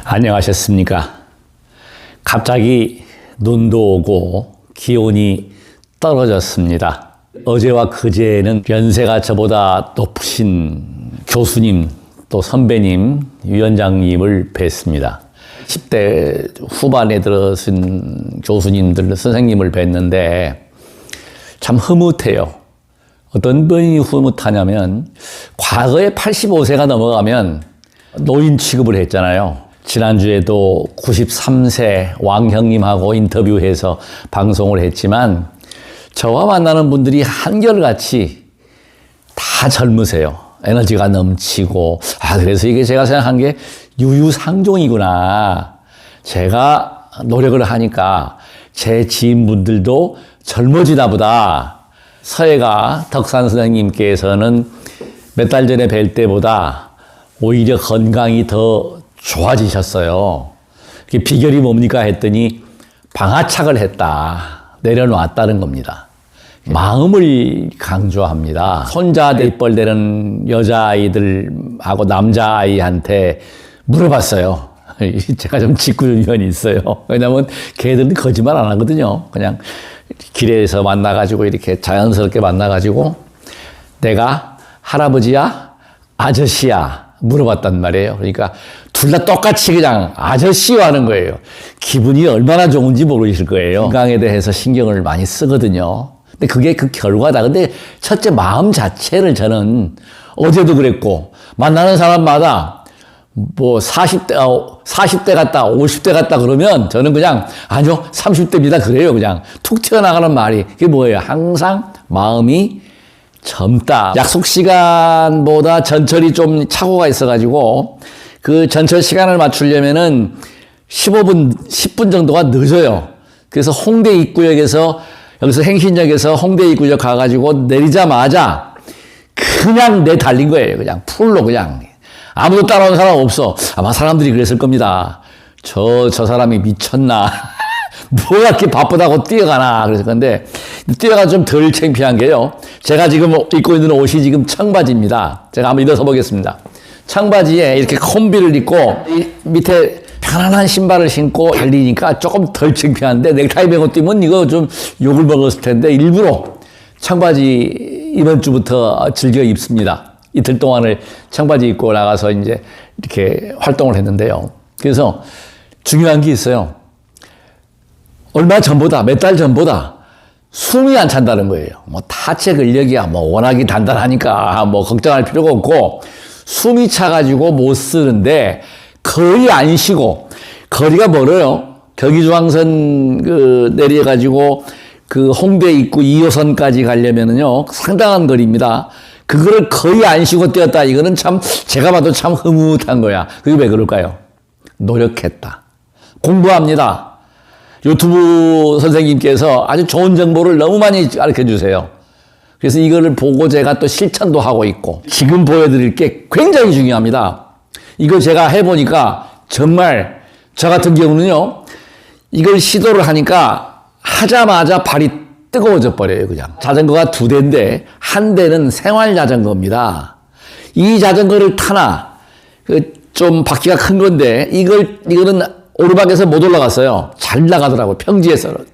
안녕하셨습니까? 갑자기 눈도 오고 기온이 떨어졌습니다. 어제와 그제는 연세가 저보다 높으신 교수님, 또 선배님, 위원장님을 뵀습니다. 10대 후반에 들어선 교수님들, 선생님을 뵀는데 참 흐뭇해요. 어떤 분이 흐뭇하냐면 과거에 85세가 넘어가면 노인 취급을 했잖아요. 지난주에도 93세 왕형님하고 인터뷰해서 방송을 했지만 저와 만나는 분들이 한결같이 다 젊으세요. 에너지가 넘치고 그래서 이게 제가 생각한 게 유유상종이구나. 제가 노력을 하니까 제 지인분들도 젊어지나 보다. 서예가 덕산 선생님께서는 몇 달 전에 뵐 때보다 오히려 건강이 더 좋아지셨어요. 비결이 뭡니까 했더니 방아착을 했다. 내려놨다는 겁니다. 마음을 강조합니다. 손자 대뻘되는 여자아이들하고 남자아이한테 물어봤어요. 제가 좀 직구윤연이 있어요. 왜냐면 걔들은 거짓말 안 하거든요. 그냥 길에서 만나가지고 이렇게 자연스럽게 만나가지고 내가 할아버지야? 아저씨야? 물어봤단 말이에요. 그러니까 둘 다 똑같이 그냥 아저씨요 하는 거예요. 기분이 얼마나 좋은지 모르실 거예요. 건강에 대해서 신경을 많이 쓰거든요. 근데 그게 그 결과다. 근데 첫째 마음 자체를 저는 어제도 그랬고 만나는 사람마다 뭐 40대 같다, 50대 같다 그러면 저는 그냥 아니요, 30대입니다. 그래요. 그냥 툭 튀어나가는 말이. 그게 뭐예요? 항상 마음이 젊다. 약속 시간보다 전철이 좀 착오가 있어가지고 그 전철 시간을 맞추려면은 15분, 10분 정도가 늦어요. 그래서 홍대 입구역에서 여기서 행신역에서 홍대 입구역 가가지고 내리자마자 그냥 달린 거예요. 그냥 풀로 그냥. 아무도 따라오는 사람 없어. 아마 사람들이 그랬을 겁니다. 저 사람이 미쳤나. 뭐가 이렇게 바쁘다고 뛰어가나. 그랬을 건데, 뛰어가 좀 덜 창피한 게요. 제가 지금 입고 있는 옷이 지금 청바지입니다. 제가 한번 일어서 보겠습니다. 청바지에 이렇게 콤비를 입고, 밑에 편안한 신발을 신고 달리니까 조금 덜 창피한데, 넥타이 메고 뛰면 이거 좀 욕을 먹었을 텐데, 일부러 청바지 이번 주부터 즐겨 입습니다. 이틀 동안을 청바지 입고 나가서 이제 이렇게 활동을 했는데요. 그래서 중요한 게 있어요. 얼마 전보다, 몇 달 전보다 숨이 안 찬다는 거예요. 뭐 타체 근력이야, 뭐 워낙이 단단하니까 뭐 걱정할 필요가 없고 숨이 차가지고 못 쓰는데 거의 안 쉬고 거리가 멀어요. 경의중앙선 내려가지고 그 홍대 입구 2호선까지 가려면은요 상당한 거리입니다. 그거를 거의 안 쉬고 뛰었다. 이거는 참 제가 봐도 참 흐뭇한 거야. 그게 왜 그럴까요? 노력했다. 공부합니다. 유튜브 선생님께서 아주 좋은 정보를 너무 많이 가르쳐 주세요. 그래서 이거를 보고 제가 또 실천도 하고 있고 지금 보여드릴 게 굉장히 중요합니다. 이거 제가 해보니까 정말 저 같은 경우는요. 이걸 시도를 하니까 하자마자 발이 뜨거워져 버려요, 그냥. 자전거가 2대인데, 한 대는 생활 자전거입니다. 이 자전거를 타나, 좀 바퀴가 큰 건데, 이거는 오르막에서 못 올라갔어요. 잘 나가더라고요, 평지에서는.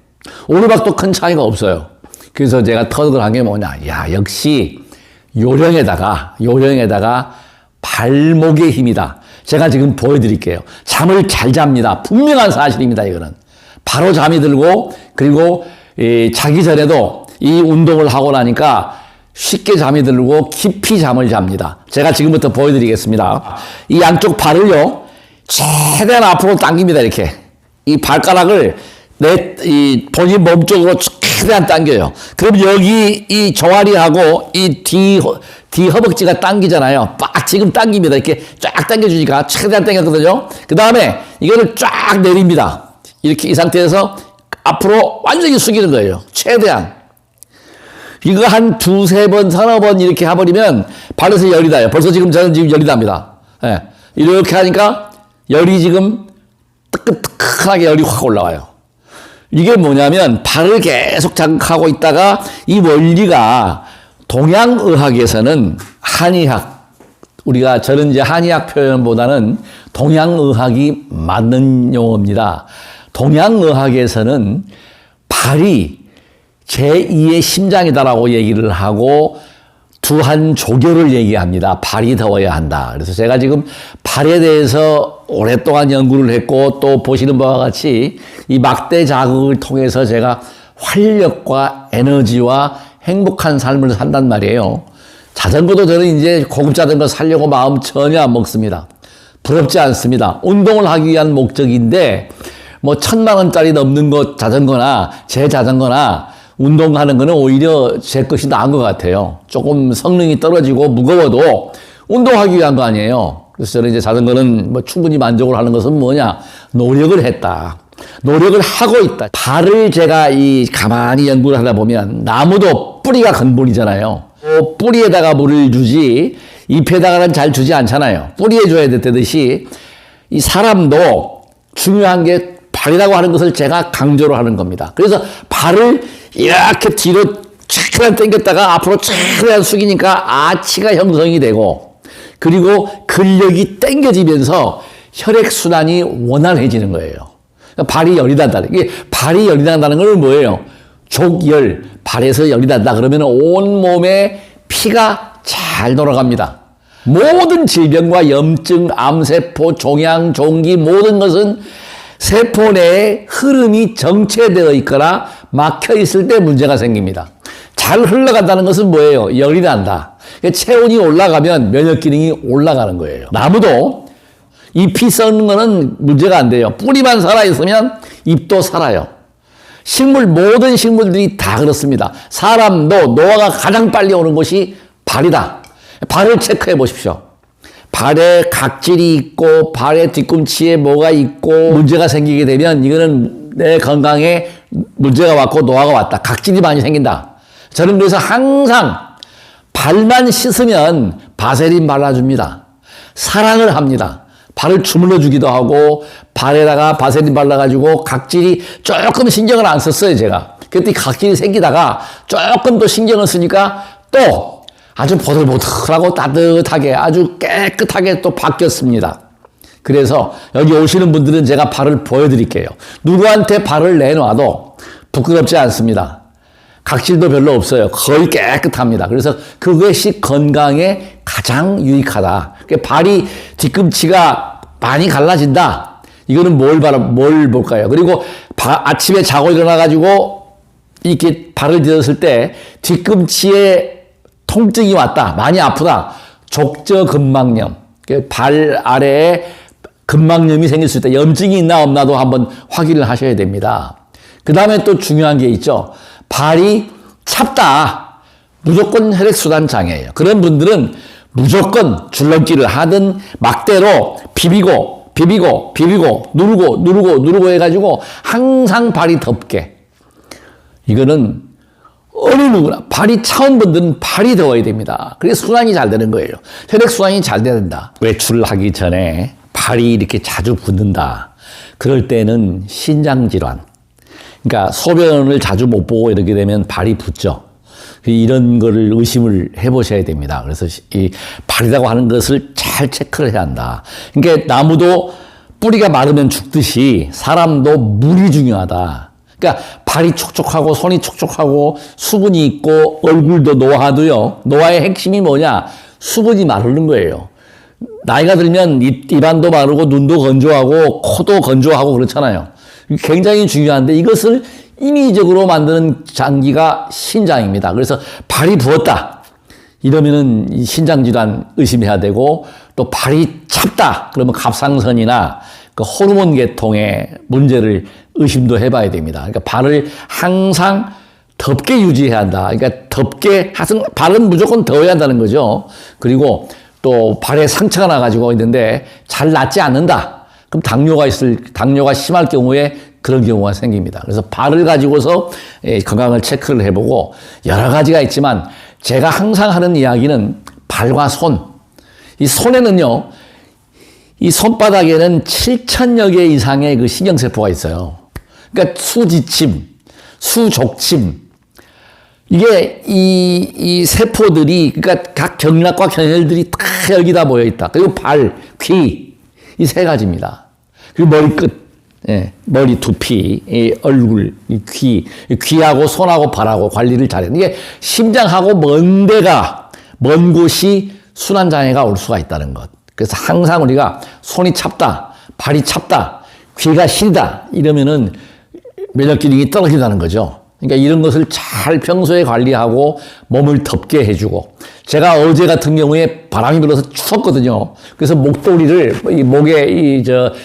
오르막도 큰 차이가 없어요. 그래서 제가 터득을 한 게 뭐냐. 역시 요령에다가 발목의 힘이다. 제가 지금 보여드릴게요. 잠을 잘 잡니다. 분명한 사실입니다, 이거는. 바로 잠이 들고, 그리고 자기 전에도 이 운동을 하고 나니까 쉽게 잠이 들고 깊이 잠을 잡니다. 제가 지금부터 보여드리겠습니다. 이 양쪽 발을요, 최대한 앞으로 당깁니다, 이렇게. 이 발가락을 본인 몸 쪽으로 최대한 당겨요. 그럼 여기 이 종아리하고 이 뒤 허벅지가 당기잖아요. 빡 지금 당깁니다. 이렇게 쫙 당겨주니까 최대한 당겼거든요. 그 다음에 이거를 쫙 내립니다. 이렇게 이 상태에서 앞으로 완전히 숙이는 거예요. 최대한. 이거 한 2-3번, 3-4번 이렇게 해버리면 발에서 열이 나요. 벌써 저는 지금 열이 납니다. 예. 이렇게 하니까 열이 지금 뜨끈뜨끈하게 열이 확 올라와요. 이게 뭐냐면 발을 계속 자극하고 있다가 이 원리가 동양의학에서는 한의학, 저는 이제 한의학 표현보다는 동양의학이 맞는 용어입니다. 동양의학에서는 발이 제2의 심장이다라고 얘기를 하고 두한 조교를 얘기합니다. 발이 더워야 한다. 그래서 제가 지금 발에 대해서 오랫동안 연구를 했고 또 보시는 바와 같이 이 막대 자극을 통해서 제가 활력과 에너지와 행복한 삶을 산단 말이에요. 자전거도 저는 이제 고급 자전거 사려고 마음 전혀 안 먹습니다. 부럽지 않습니다. 운동을 하기 위한 목적인데 뭐 1,000만 원짜리 넘는 것 자전거나 제 자전거나 운동하는 거는 오히려 제 것이 나은 것 같아요. 조금 성능이 떨어지고 무거워도 운동하기 위한 거 아니에요. 그래서 저는 이제 자전거는 뭐 충분히 만족을 하는 것은 뭐냐? 노력을 했다. 노력을 하고 있다. 발을 제가 가만히 연구를 하다 보면 나무도 뿌리가 근본이잖아요. 뿌리에다가 물을 주지 잎에다가는 잘 주지 않잖아요. 뿌리에 줘야 되듯이 이 사람도 중요한 게 발이라고 하는 것을 제가 강조를 하는 겁니다. 그래서 발을 이렇게 뒤로 최대한 당겼다가 앞으로 최대한 숙이니까 아치가 형성이 되고 그리고 근력이 당겨지면서 혈액순환이 원활해지는 거예요. 그러니까 발이 열이 난다. 이게 발이 열이 난다는 건 뭐예요? 족열, 발에서 열이 난다 그러면 온 몸에 피가 잘 돌아갑니다. 모든 질병과 염증, 암세포, 종양, 종기 모든 것은 세포 내에 흐름이 정체되어 있거나 막혀 있을 때 문제가 생깁니다. 잘 흘러간다는 것은 뭐예요? 열이 난다. 체온이 올라가면 면역 기능이 올라가는 거예요. 나무도 잎이 썩는 거는 문제가 안 돼요. 뿌리만 살아있으면 잎도 살아요. 모든 식물들이 다 그렇습니다. 사람도 노화가 가장 빨리 오는 곳이 발이다. 발을 체크해 보십시오. 발에 각질이 있고 발의 뒤꿈치에 뭐가 있고 문제가 생기게 되면 이거는 내 건강에 문제가 왔고 노화가 왔다. 각질이 많이 생긴다. 저는 그래서 항상 발만 씻으면 바세린 발라줍니다. 사랑을 합니다. 발을 주물러 주기도 하고 발에다가 바세린 발라가지고 각질이 조금 신경을 안 썼어요 제가. 그때 각질이 생기다가 조금 더 신경을 쓰니까 또 아주 보들보들하고 따뜻하게 아주 깨끗하게 또 바뀌었습니다. 그래서 여기 오시는 분들은 제가 발을 보여드릴게요. 누구한테 발을 내놔도 부끄럽지 않습니다. 각질도 별로 없어요. 거의 깨끗합니다. 그래서 그것이 건강에 가장 유익하다. 발이 뒤꿈치가 많이 갈라진다. 이거는 뭘 볼까요? 그리고 아침에 자고 일어나가지고 이렇게 발을 디뎠을 때 뒤꿈치에 통증이 왔다. 많이 아프다. 족저근막염. 발 아래에 근막염이 생길 수 있다. 염증이 있나 없나도 한번 확인을 하셔야 됩니다. 그 다음에 또 중요한 게 있죠. 발이 찹다. 무조건 혈액순환 장애예요. 그런 분들은 무조건 줄넘기를 하든 막대로 비비고 누르고 해가지고 항상 발이 덥게. 이거는 어느 누구나 발이 차운 분들은 발이 더워야 됩니다. 그래서 순환이 잘 되는 거예요. 혈액순환이 잘 돼야 된다. 외출을 하기 전에 발이 이렇게 자주 붓는다. 그럴 때는 신장질환. 그러니까 소변을 자주 못 보고 이렇게 되면 발이 붓죠. 이런 거를 의심을 해보셔야 됩니다. 그래서 이 발이라고 하는 것을 잘 체크를 해야 한다. 그러니까 나무도 뿌리가 마르면 죽듯이 사람도 물이 중요하다. 그러니까 발이 촉촉하고 손이 촉촉하고 수분이 있고 얼굴도 노화도요. 노화의 핵심이 뭐냐? 수분이 마르는 거예요. 나이가 들면 입안도 마르고 눈도 건조하고 코도 건조하고 그렇잖아요. 굉장히 중요한데 이것을 인위적으로 만드는 장기가 신장입니다. 그래서 발이 부었다. 이러면은 신장질환 의심해야 되고 또 발이 찹다. 그러면 갑상선이나 그 호르몬 계통의 문제를 의심도 해봐야 됩니다. 그러니까 발을 항상 덥게 유지해야 한다. 그러니까 덥게, 발은 무조건 더워야 한다는 거죠. 그리고 또 발에 상처가 나가지고 있는데 잘 낫지 않는다. 그럼 당뇨가 심할 경우에 그런 경우가 생깁니다. 그래서 발을 가지고서 건강을 체크를 해보고 여러 가지가 있지만 제가 항상 하는 이야기는 발과 손. 이 손에는요, 이 손바닥에는 7,000여 개 이상의 그 신경세포가 있어요. 그러니까 수지침, 수족침, 이게 이 세포들이, 그러니까 각 경락과 견혈들이 다 여기다 모여 있다. 그리고 발, 귀, 이 세 가지입니다. 그리고 머리끝, 예, 머리, 두피, 이 얼굴, 이 귀, 귀하고 손하고 발하고 관리를 잘해. 이게 심장하고 먼 곳이 순환장애가 올 수가 있다는 것. 그래서 항상 우리가 손이 찹다, 발이 찹다, 귀가 시리다 이러면은 면역 기능이 떨어진다는 거죠. 그러니까 이런 것을 잘 평소에 관리하고 몸을 덥게 해주고, 제가 어제 같은 경우에 바람이 불어서 추웠거든요. 그래서 목도리를 이 목에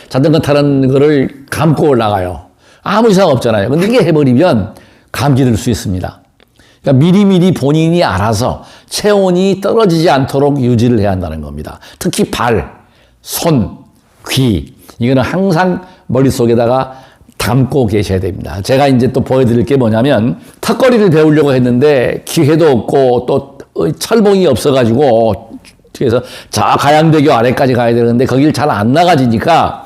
자전거 타는 거를 감고 올라가요. 아무 이상 없잖아요. 근데 이게 해버리면 감기 들 수 있습니다. 그러니까 미리미리 본인이 알아서 체온이 떨어지지 않도록 유지를 해야 한다는 겁니다. 특히 발, 손, 귀, 이거는 항상 머릿속에다가 담고 계셔야 됩니다. 제가 이제 또 보여드릴 게 뭐냐면, 턱걸이를 배우려고 했는데 기회도 없고 또 철봉이 없어가지고, 그래서 저 가양대교 아래까지 가야 되는데 거길 잘 안 나가지니까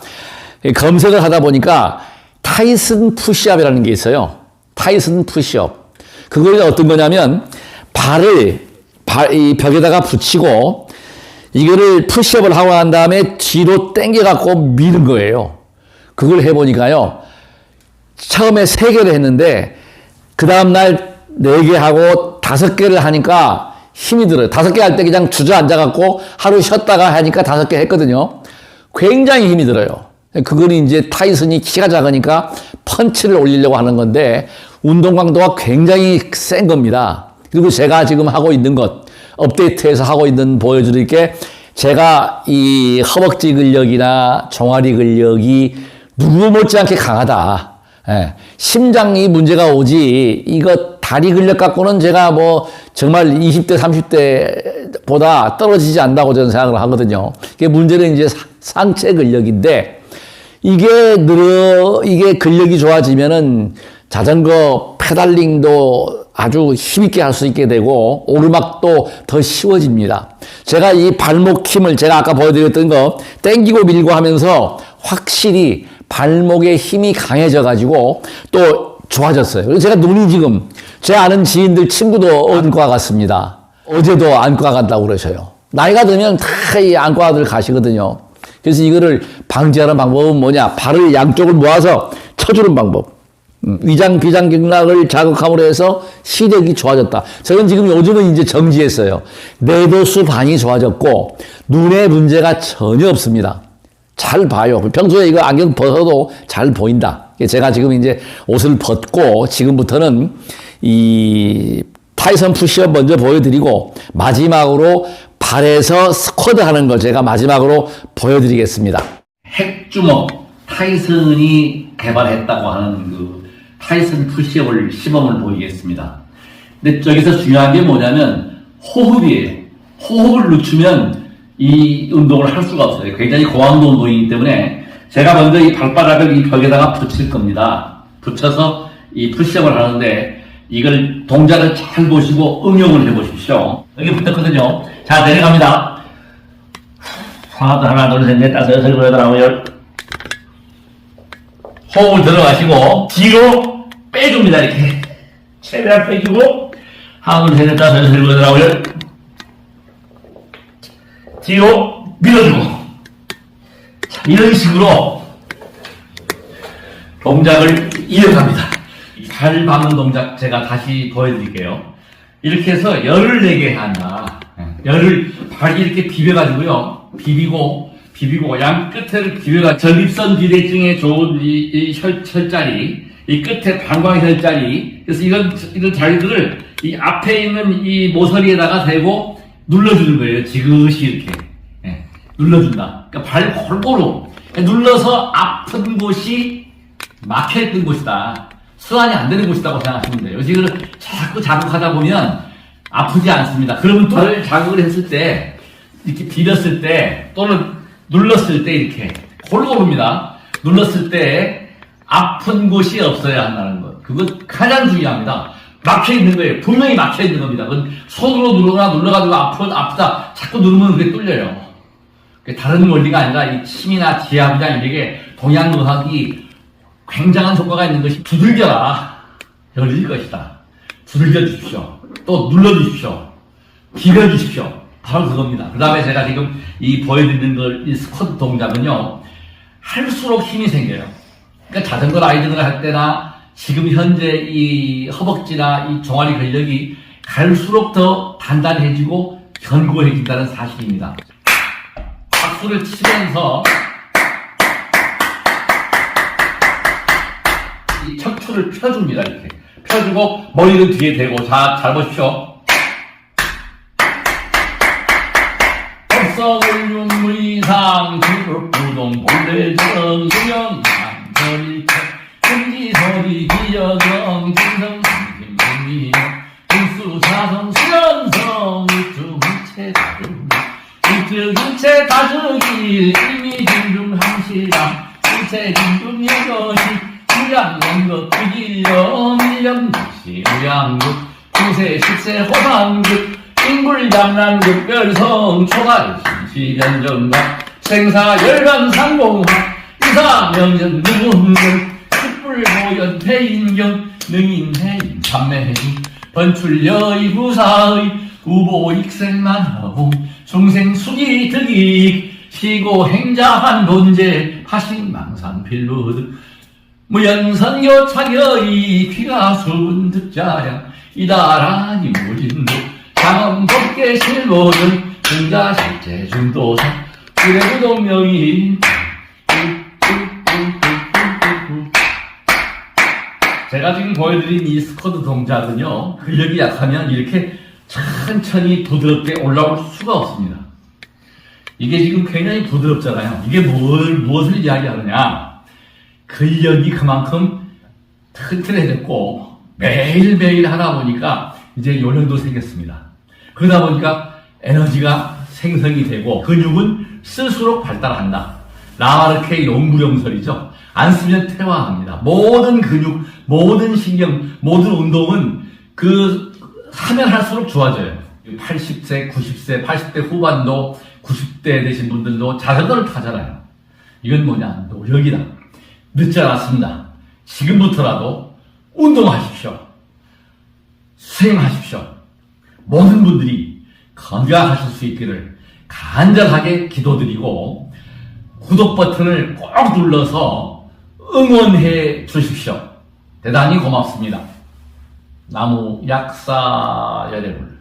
검색을 하다 보니까 타이슨 푸시업이라는 게 있어요. 타이슨 푸시업. 그거는 어떤 거냐면, 이 벽에다가 붙이고 이거를 푸시업을 하고 난 다음에 뒤로 당겨갖고 미는 거예요. 그걸 해보니까요, 처음에 3개를 했는데 그 다음날 4개 하고 5개를 하니까 힘이 들어요. 5개 할 때 그냥 주저앉아갖고 하루 쉬었다가 하니까 5개 했거든요. 굉장히 힘이 들어요. 그걸 이제 타이슨이 키가 작으니까 펀치를 올리려고 하는 건데 운동 강도가 굉장히 센 겁니다. 그리고 제가 지금 하고 있는 것, 업데이트해서 하고 있는 보여드릴 게, 제가 이 허벅지 근력이나 종아리 근력이 누구 못지않게 강하다. 예. 심장이 문제가 오지, 이거 다리 근력 갖고는 제가 정말 20대, 30대보다 떨어지지 않다고 저는 생각을 하거든요. 그게 문제는 이제 상체 근력인데, 이게 근력이 좋아지면은 자전거 페달링도 아주 힘있게 할 수 있게 되고, 오르막도 더 쉬워집니다. 제가 이 발목 힘을, 제가 아까 보여드렸던 거 땡기고 밀고 하면서 확실히 발목의 힘이 강해져가지고 또 좋아졌어요. 그래서 제가 눈이 지금, 제 아는 지인들 친구도 안과 갔습니다. 어제도 안과 간다고 그러셔요. 나이가 들면 다 이 안과들 가시거든요. 그래서 이거를 방지하는 방법은 뭐냐? 발을 양쪽을 모아서 쳐주는 방법. 위장, 비장 경락을 자극함으로 해서 시력이 좋아졌다. 저는 지금 요즘은 이제 정지했어요. 내도수 반이 좋아졌고, 눈에 문제가 전혀 없습니다. 잘 봐요. 평소에 이거 안경 벗어도 잘 보인다. 제가 지금 이제 옷을 벗고 지금부터는 이 타이슨 푸시업 먼저 보여드리고, 마지막으로 발에서 스쿼트 하는 걸 제가 마지막으로 보여드리겠습니다. 핵주먹, 타이슨이 개발했다고 하는 그 타이슨 푸시업을 시범을 보이겠습니다. 근데 저기서 중요한 게 뭐냐면 호흡이에요. 호흡을 늦추면 이 운동을 할 수가 없어요. 굉장히 고강도 운동이기 때문에 제가 먼저 이 발바닥을 이 벽에다가 붙일 겁니다. 붙여서 이 푸시업을 하는데, 이걸 동작을 잘 보시고 응용을 해보십시오. 여기 붙었거든요. 자, 내려갑니다. 하나, 둘, 셋, 넷, 다섯, 여섯, 일곱, 여덟, 아홉, 열. 호흡을 들어가시고 뒤로 빼줍니다. 이렇게 최대한 빼주고, 하나, 둘, 셋, 넷, 다섯, 여섯, 일곱, 여덟, 아홉, 열. 뒤로 밀어주고. 자, 이런 식으로 동작을 이어갑니다. 발 받는 동작 제가 다시 보여드릴게요. 이렇게 해서 열을 내게 한다. 열을 발이 이렇게 비벼가지고요. 비비고 양 끝을 비벼가 전립선 비대증에 좋은 이 혈자리, 이 끝에 방광 혈자리. 그래서 이런 자리들을 이 앞에 있는 이 모서리에다가 대고 눌러주는 거예요. 지그시 이렇게. 예, 눌러준다. 그러니까 발 골고루 눌러서 아픈 곳이 막혀있던 곳이다. 순환이 안 되는 곳이라고 생각하시면 돼요. 이거를 자꾸 자극하다 보면 아프지 않습니다. 그러면 또 발을 자극을 했을 때, 이렇게 비볐을 때, 또는 눌렀을 때 이렇게 골고루입니다. 눌렀을 때 아픈 곳이 없어야 한다는 것. 그거 가장 중요합니다. 막혀있는 거예요. 분명히 막혀있는 겁니다. 그건 손으로 눌러가지고 아프다. 자꾸 누르면 그게 뚫려요. 다른 원리가 아니라 이 침이나 지압이나 이게 동양의학이 굉장한 효과가 있는 것이, 두들겨라 열릴 것이다. 두들겨 주십시오. 또 눌러 주십시오. 기려 주십시오. 바로 그겁니다. 그 다음에 제가 지금 이 보여드리는 이 스쿼트 동작은요, 할수록 힘이 생겨요. 그러니까 자전거 라이딩을 할 때나 지금 현재 이 허벅지나 이 종아리 근력이 갈수록 더 단단해지고 견고해진다는 사실입니다. 박수를 치면서 이 척추를 펴줍니다. 이렇게 펴주고 머리는 뒤에 대고. 자, 잘 보십시오. 법성을 윤무이상 주력부동 본래정 수명 상설일체 금지설이 기여정 진성심심미 일수사성 수연성 일주일체 다름 일주일체 다르길 일미진중함시랑 일체진중여것이 무량연극 비길령 일령시 무량극 중세 십세 호상극 인불장난극 별성 초갈 심시변정각 생사열반 상공화 이사명연 누군경 숯불보연 태인경 능인해인 참매해인 번출여의 부사의 우보익생만하고 중생수기 득익 시고행자한 본제 하식망상필루득 무연선교 차겨이 귀가수분 득자량 이다라니 무진도 장엄법계 실보는 등자실제 중도사 구례구동명이 제가 지금 보여드린 이 스쿼트 동작은요, 근력이 약하면 이렇게 천천히 부드럽게 올라올 수가 없습니다. 이게 지금 굉장히 부드럽잖아요. 이게 무엇을 이야기하느냐? 근력이 그만큼 튼튼해졌고 매일매일 하다 보니까 이제 요령도 생겼습니다. 그러다 보니까 에너지가 생성이 되고 근육은 쓸수록 발달한다. 라마르케 용구령설이죠. 안 쓰면 퇴화합니다. 모든 근육, 모든 신경, 모든 운동은 하면 할수록 좋아져요. 80세, 90세, 80대 후반도 90대 되신 분들도 자전거를 타잖아요. 이건 뭐냐? 노력이다. 늦지 않았습니다. 지금부터라도 운동하십시오. 수행하십시오. 모든 분들이 건강하실 수 있기를 간절하게 기도드리고 구독 버튼을 꼭 눌러서 응원해 주십시오. 대단히 고맙습니다. 나무 약사 여러분.